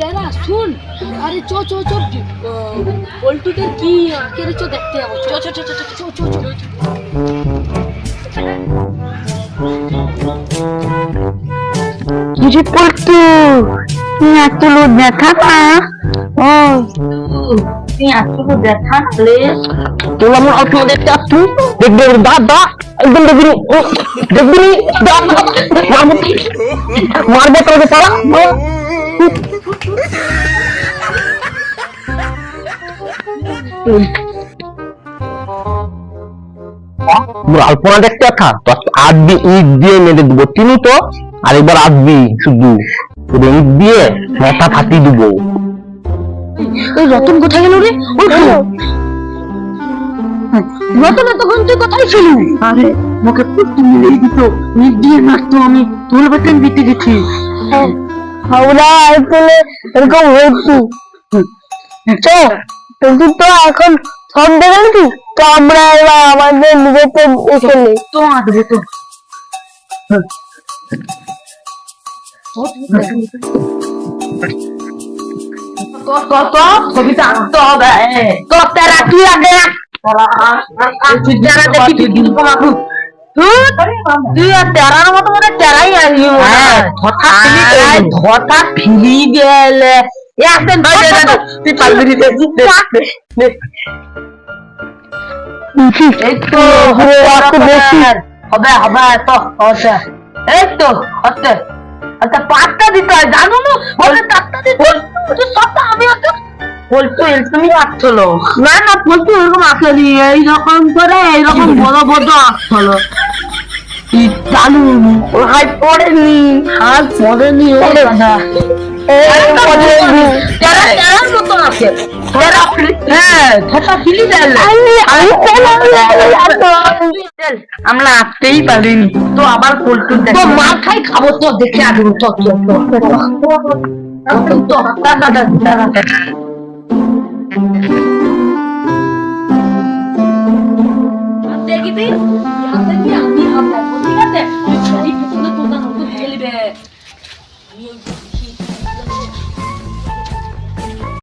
তেরা শুন, আরে চো চো চো পল্টুদের কি আঁকেরে চো দেখতে যাবো, চো চো চো চো চো চো চো। কিরে পল্টু, তুই এত লোক দেখা না? ও তুই এত লোক দেখা রে? তোর আমার অল্প দেখতে আসতু, দেখবে দাদা একদম দেখবি দেখবি মারবে তোকে তারা। আলপনা দেখতে কথা আসবি, ইট দিয়ে মেরে দেবো তিনু তো, আর এবার আসবি শুধু ইট দিয়ে মাথা ফাটি দেবো। রতন কোথায় গেল রে? রতন তখন তুই কোথায় ছিল? আরে মুখে পুট্টি মিলেই দিত, ইট দিয়ে মারতো, আমি তোর বেতন দিতে গেছি। আমরা আসলে এরকম হয়েছি তুই তো এখন সব দেখেছি তো, আমরা এবার আমাদের নিজেকে এসেলে তো আসবে তো। ছবিটা আঁকতে হবে তো, তারা কি আগে তুই তেরার মতো মানে তেরাই আসবি, ধটা ফিরি গেলে তুই পারবি। এই তো হবে হবে হবে তো হচ্ছে, এই তো হচ্ছে। আচ্ছা পাঁচটা দিতে হয় জানো না, বলে চারটা দিতে সবটা আমি বলতো তুমি আসলো না না, বলতো এরকম আসলি এইরকম করে এইরকম বড় বড় আসলো চালু হাই পড়েনি, হাত পড়েনি আমরা আসতেই পারিনি তো, আবার পল্টু মার খাই খাবো তো, দেখে আসবো তো।